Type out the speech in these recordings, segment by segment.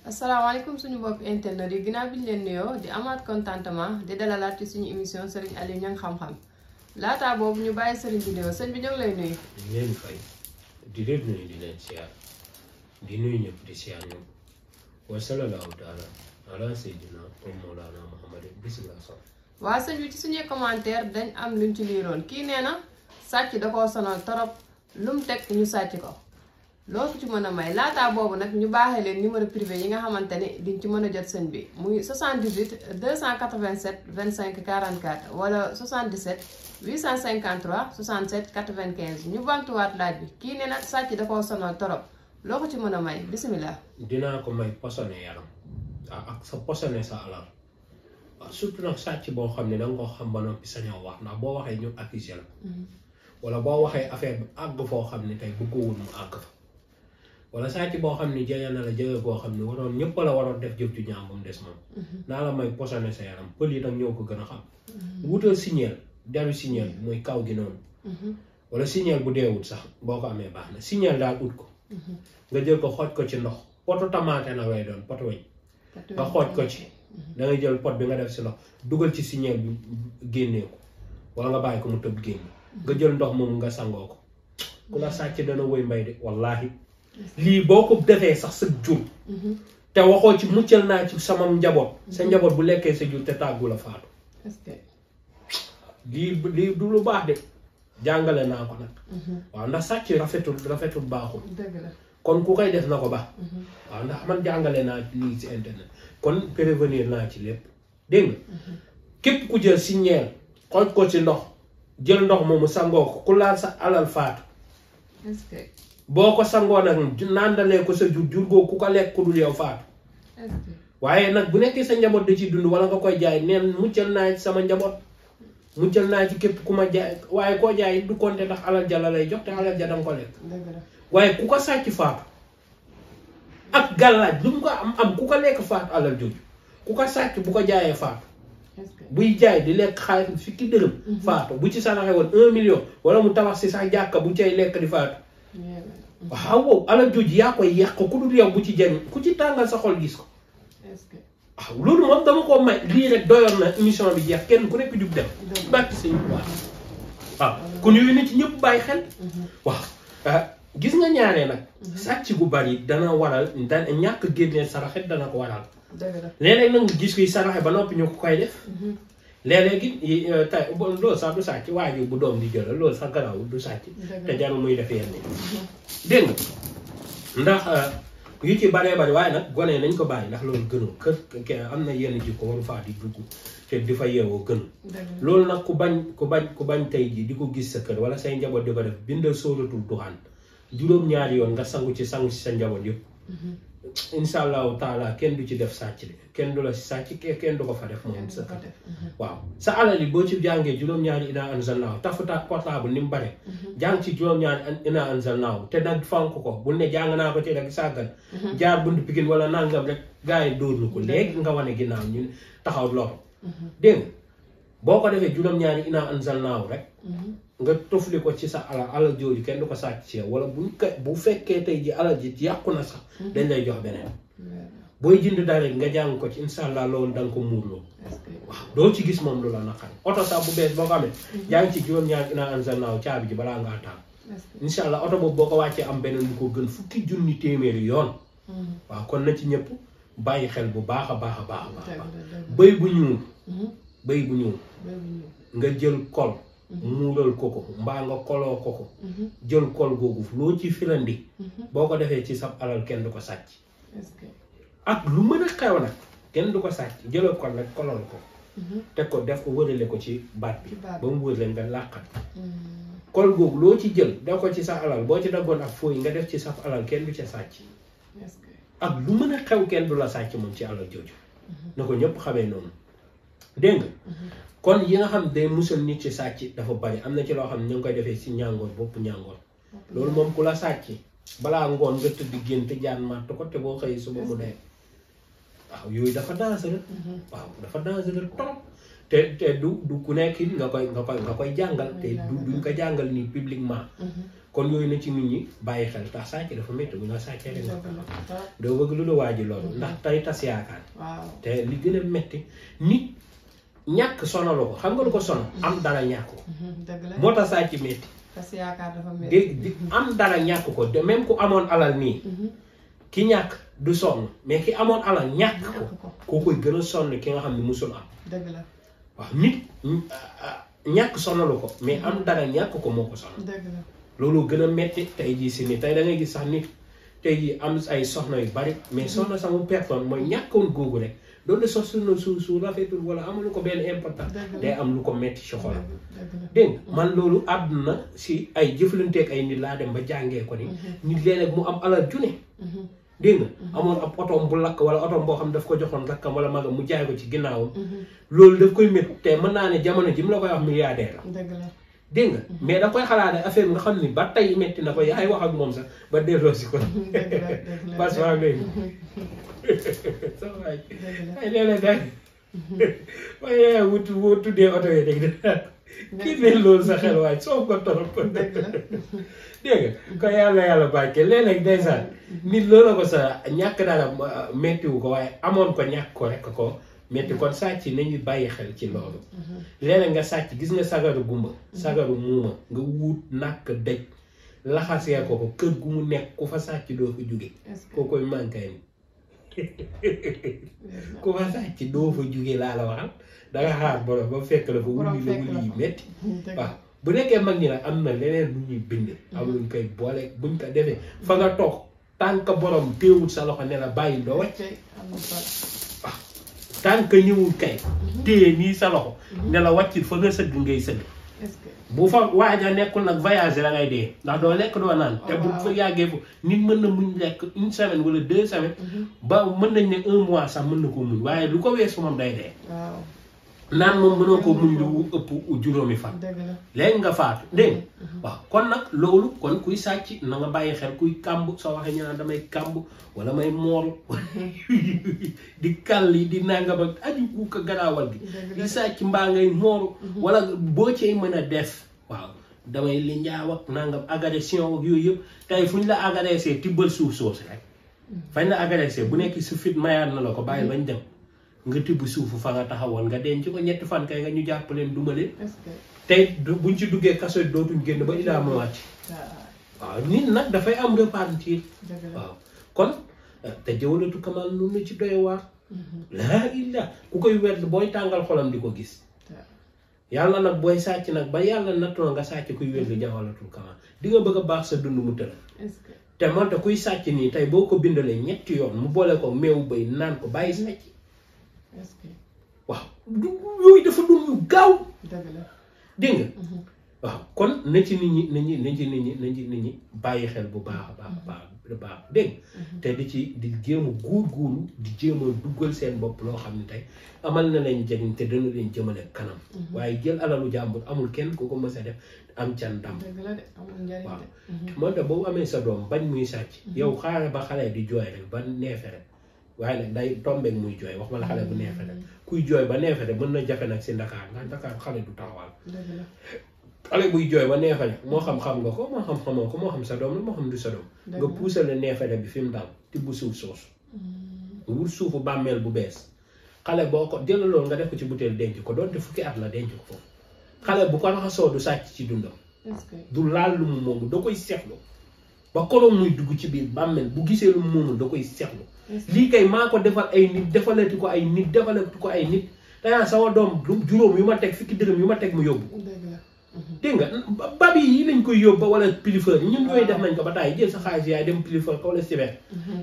asalaamaaleykum suñu bopp internet yi ginnaaw bi ñu leen nuyoo di amaat contentement di dalalaat ci suñu émission Serigne Aliou Niang xam-xam laataa boobu ñu bàyyi Serigne bi nuyoo sëñ bi ñoo ngi lay nuyu. di leen fay di leen nuyu di leen siyaar di nuyu ñëpp di siyaar ñëpp wa sallallahu taala ala sayyidina wa mawlana Muhammadin bismillah sax. waa sëñ bi ci suñuy commentaire dañ am luñ ci liiroon kii nee na sàcc da koo sonal torop lu mu teg ñu sàcc ko. loo ko ci mën a may laataa boobu nag ñu baaxee leen numéro privé yi nga xamante ni diñ ci mën a jot sëñ bi muy 78 287 25 44 wala 77 853 67 95 ñu bantuwaat laaj bi kii nee na sàcc da koo sonal torop loo ko ci mën a may bisimilah. dinaa ko may posone yaram ak sa posone sa alal waaw surtout nag sàcc boo xam ne da nga ko xam ba noppi sañoo wax ndax boo waxee ñu accusé la wala boo waxee affaire bi àgg foo xam ne tey bëggoowul mu àgg fa. wala sàcc boo xam ne jege na la jege koo xam ne waroon ñëpp la waroon def jëf ju ñaam ba mu des moom. naa la may posone sa yaram pël yi nag ñoo ko gën a xam. wutal signal deru signal bi mooy kaw gi noonu. wala signal bu deewut sax boo ko amee baax na signal daal ut ko. nga jël ko xooj ko ci ndox poto tamaate na lay doon poto weñ. nga xooj ko ci. da ngay jël pot bi nga def si ndox dugal ci signal bi génnee ko wala nga bàyyi ko mu tëb génn. nga jël ndox moomu nga sangoo ko. ku la sàcc dana woy mbay de wallaahi. lii boo ko defee sax sa jur te waxoo ci muccal naa ci sama njaboot sa njaboot bu lekkee sa jur te tàggu la faatu lii du lu baax de jàngale naa ko nag waaw ndax sàcc rafetul baaxul kon ku koy def na ko baax waaw ndax man jàngale naa lii ci internet kon prévenir naa ci lépp dégg nga képp ku jël si ñeel xooj ko ci ndox jël ndox moomu sangoo ko ku laal sa alal faatu boo ko sangoo nag nàndalee ko sa jur googu ku ko lekk ku dul yow faatu waaye nag bu nekkee sa njaboot da ciy dund wala nga koy jaay neen muccal naa ci sama njaboot muccal naa ci képp ku ma jaay waaye koo jaay du konte ndax alal ja la lay jox te alal ja danga ko lekk waaye ku ko sàcc faatu ak gàllaaj lu mu ko am ku ko lekk faatu alal jooju ku ko sàcc bu ko jaayee faatu buy jaay di lekk xaalis fukki dërëm faatu bu ci saraxe woon 1 million wala mu tabax si sax jàkka bu cay lekk di faatu waaw alal jooju yaa koy yàq ku dul yow bu ci jëriñ ku ci tàngal sa xol gis ko waaw loolu moom dama ko may lii rek doyoon na émission bi jeex kenn ku nekk jug dem bàkki sañ waaw kon yooyu na ci ñëpp bàyyi xel waaw gis nga ñaaree nag sàcc gu bari dana waral ñàkk génnee saraxet dana ko waral léeg-léeg nag gis kuy saraxe ba noppi ñu ko koy def léeg-léegi tey loolu sax du sàcc waajur bu doom di jëlal loolu sax garawul du sàcc te jarul muy def yenn dégg nga ndax yu ci baree bari waaye nag gone nañ ko bàyyi ndax loolu gënul kër am na yenn ji ko waru faa di dugg te di fa yeewoo gënul loolu nag ku bañ tey ji di ko gis sa kër wala say njaboot di ko def bindal sóoratul duxaan juróom-ñaari yoon nga sangu ci sa njaboot yëpp incha allahu taala kenn du ci def sàcc de kenn du la si sàcc kenn du ko fa def moom sa kër waaw sa alal yi boo ci jàngee juróom-ñaari ina anzalnaahu tafuta portable ni mu bare jàng ci juróom-ñaari ina anzalnaahu te nag fonk ko bu ne jàng naa ko te rek sàggan jaar bunt Pikin wala nangam rek gars yi dóor ko léegi nga wane ginnaaw ñu taxaw loro dégg nga boo ko defee juróom-ñaari ina anzalnaahu rek nga tofli ko ci sa alal jooju kenn du ko sàcc ci yow wala bu fekkee tey ji alal ji yàqu na sax dañ lay jox beneen booy jënd dara nga jàng ko ci incha allah loolu da nga ko muurloo waaw doo ci gis moom lu la naqari oto sax bu bees boo ko amee jàng ci juróom-ñaari ina anzalnaahu caabi ji balaa ngaa taal incha allah oto boobu boo ko wàccee am beneen bu ko gën fukki junni téeméeri yoon waaw kon na ci ñëpp bàyyi xel bu baax a baax a baax a baax bëy bu ñuul nga jël kol muural ko mbaa nga koloo ko jël kol googu loo ci filandi boo ko defee ci sab alal kenn du ko sàcc ak lu mën a xew nag kenn du ko sàcc jëlal kol nag kolol ko teg ko def ko wërale ko ci baat bi ba mu wërale nga làqat kol googu loo ci jël def ko ci sa alal boo ci daggoon ak fooy nga def ci sab alal kenn du ca sàcc ak lu mën a xew kenn du la sàcc moom ci alal jooju na ko ñëpp xamee noonu dégg nga kon yi nga xam day musal nit ci sàcc dafa bari am na ci loo xam ne ñu ngi koy defee si ñàngoor bopp ñàngoor loolu moom ku la sàcc balaa ngoon nga tëdd gént jaan màtt ko te boo xëyee suba mu dee waaw yooyu dafa dangereux waaw dafa dangereux trop te du ku nekk nga koy jàngal te duñ ko jàngal nii publiquement kon yooyu na ci nit ñi bàyyi xel tax sàcc dafa métti bu nga sàccee rek nga doo bëgg lu la waaji loolu ndax tey tas yaakaar te li gën a métti nit ñàkk sonalu ko xam nga lu ko sonal am dara ñàkk ko moo tax sàcc métti tas yaakaar dafa métti di am dara ñàkk ko de même ku amoon alal nii ki ñàkk du sonn mais ki amoon alal ñàkk ko koo koy gën a sonn ki nga xam ne musul am dëgg la waaw nit ñàkk sonalu ko mais am dara ñàkk ko moo ko sonal dëgg la loolu gën a metti tey jii si nii tey da ngay gis sax nit tey jii am ay soxna yu bari mais soxna sama personne mooy ñàkkoon googu rek doon na soxna su rafetul wala amul ko benn important day am lu ko metti ci xolam dégg man loolu àdduna si ay jëflanteeg ay nit laa dem ba jàngee ko ni nit léeg-léeg mu am alal june dégg nga amoon ab otoom bu lakk wala otoom boo xam daf ko joxoon rakkam wala magam mu jaay ko ci ginnaawam loolu daf koy métti te mën naa ne jamono ji mu la koy wax milliardaire la dégg nga mais da koy xalaat affaire bi nga xam ni ba tey métti na ko yaay wax ak moom sax ba delloo si ko parce que waa léegi sa waay ay léeg-léeg day waaye woo tuddee oto yi dégg kii ne loolu sa xel waay soo ko torop ko dégg nga ko yàlla bàkke léeg-léeg ndeysaan nit loolu ko sa ñàkk dara méttiwu ko waaye amoon ko ñàkk ko rek ko metti kon sàcc nañu bàyyi xel ci loolu léeg-léeg nga sàcc gis nga sagaru gumba sagaru muuma nga wuut nàkk dëj laxasee ko kër gu mu nekk ku fa sàcc doo fa jóge koo koy manqué ni ku fa sàcc doo fa jóge laa la waxal danga xaar borom ba fekk la fa wuli la wuli yu metti waaw bu nekkee mag ñi nag am na leneen lu ñuy bind am luñ koy boole buñ ko defee fa nga toog tànk borom téewul sa loxo ne la bàyyi doo wàcc tant que ñëwul kay téye nii sa loxo ne la wàccit fa nga sëgg ngay sëgg bu fa waaja nekkul nag voyage la ngay dee ndax doo lekk doo naan te bu fa yàggee fu nit mën na muñ lekk 1 semaine wala 2 semaines ba mën nañ ne 1 mois sax mën na ko muñ waaye lu ko weesu moom day dee naan moom mënoo ko muñ lu ëpp juróomi fan léegi nga faatu dégg waaw kon nag loolu kon kuy sàcc na nga bàyyi xel kuy kàmb soo waxee ñu naan damay kàmb wala may mool di kàll yi di nangam ak aju ku ko garaawal gi di sàcc mbaa ngay mooru wala boo cay mën a def waaw damay li njaaw ak nangam agression ak yooyu yëpp tey fu ñu la agressé tibbal suuf soosu rek fañ la agressé bu nekk su fit mayaat na la ko bàyyi bañ dem nga tibb suufu fa nga taxawoon nga denc ko ñetti fan kay nga ñu jàpp leen duma leen tey buñ ci duggee kaso dootuñ génn ba ilaa ma wàcc waaw nit nag dafay am repentir waaw kon te jawalatu kamal noonu ci doy waar laa illa ku koy wedd booy tàngal xolam di ko gis yàlla nag booy sàcc nag ba yàlla nattoo nga sàcc kuy wedd jawalatul kamal di nga bëgg a baax sa dund mu tëral te moonte kuy sàcc nii tey boo ko bindalee ñetti yoon mu boole ko meewu bay naan ko bàyyi sàcc waaw yooyu dafa doon yu gaaw dégg nga waaw kon na ci nit ñi bàyyi xel bu baax a baax dégg te di jéem a góorgóorlu di jéem a duggal seen bopp loo xam ne tey amal na leen jëriñ te dana leen jëmale kanam waaye jël alalu jàmbur amul kenn ku ko mës a def am ca ndam waaw moo tax boobu amee sa doom bañ muy sàcc yow xaaral ba xale di jooy rek ba neefere waaye nag day tombeeg muy jooy wax ma la xale bu neefere kuy jooy ba neefere mën na jafe nag si Ndakaar ndax Ndakaar xale du taxawal xale buy jooy ba neefere moo xam nga ko moo xam xamoo ko moo xam sa doom la moo xam du sa doom nga puusale neefere bi fi mu dal tibb suuf soosu wut suufu bàmmeel bu bees xale boo ko jëlaloon nga def ko ci butéel denc ko doonte fukki at la denc ko foofu xale bu ko raxasoo du sàcc ci dundam du laal lu mu moomu da koy seexlu ba koroom muy dugg ci biir bàmmeel bu gisee lu mu moomul da koy seexlu lii kay maa ko defal ay nit defalati ko ay nit danaa sama doom juróom yu ma teg fukki dërëm yu ma teg mu yóbbu dégg nga babi yi lañ koy yóbbu wala pilifeur ñun yooyu def nañ ko ba tàyyi jël sa xaalis yaay dem pilifeur ko wala siber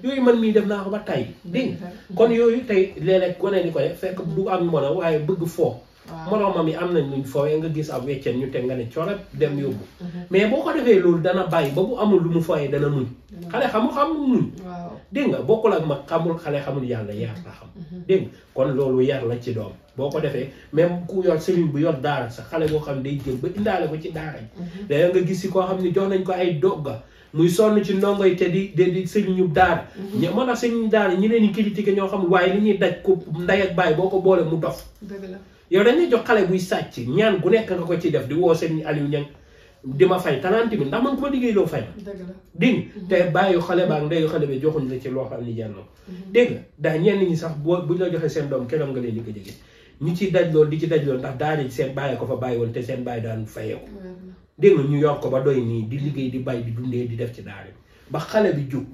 yooyu man mii def naa ko ba tàyyi dégg nga kon yooyu tey léeg-léeg gone ni ko def fekk du am mën a waaye bëgg foo moroomam yi am nañ luñ foowee nga gis ab wecceen ñu teg nga ne corop dem yóbbu mais boo ko defee loolu dana bàyyi ba bu amul lu mu foowee dana muñ xale xam muñ dégg nga bokkul ak mag xale xamul yàlla yar la xam dégg nga kon loolu yar la ci doom boo ko defee même ku yor sëriñ bu yor daara sax xale boo xam day jël ba indaale ko ci daara yi léeg nga gis si koo xam ne jox nañ ko ay dogga muy sonn ci ndongo yi te di sëriñu daara moo tax sëriñu daara ñi leen di critiquer ñoo xam waaye li ñuy daj ko ndey ak baay boo ko boole mu dof yow dañuy jox xale buy sàcc ñaan gu nekk nga ko ci def di woo seen Aliou Niang di ma fay 30 000 ndax man ku ma liggéey loo fay ma dégg te bàyyi xale baa ndeyu xale bi joxuñ la ci loo xam ni jànn dégg nga daa ñenn ñi sax buñ la joxee seen doom keroog nga leen di ko jege ñi ci daj loolu di ci daj loolu ndax daara seen bàyyi ko fa bàyyi woon te seen bàyyi daan fayee ko dégg nga ñu yor ko ba doy nii di liggéey di bay di dundee di def ci daara ba xale bi jub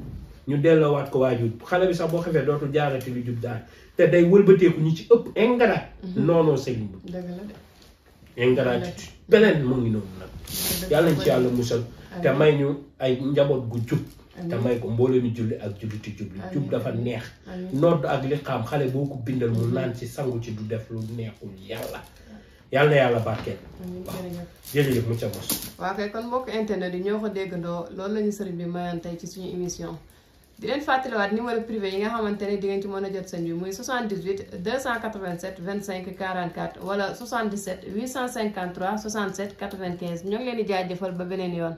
ñu delloowaat ko waajur xale bi sax boo xefee dootul jaarati lu jub daara te day wëlbateeku ñu ci ëpp ingrat noonoo sëriñ bi ingratitude beneen mu ngi noonu nag yàlla nañ ci yàlla musal te may ñu ay njaboot gu jub te may ko mbooloo mi julli ak julliti jubli jub dafa neex nodd ak li xam xale boo ko bindal mu naan ci sangu ci du def lu neexul yàlla na yàlla barkeel jërëjëf mu ca mos waaw kay kon mbokk internet yi ñoo ko déggandoo loolu lañu sëriñ bi mayoon tey ci suñu émission di leen fàttaliwaat numéro privé yi nga xamante ne di ngeen ci mën a jot sëñ bi muy 78 287 25 44 wala 77 853 67 95 ñoo ngi leen di jaajëfal ba beneen yoon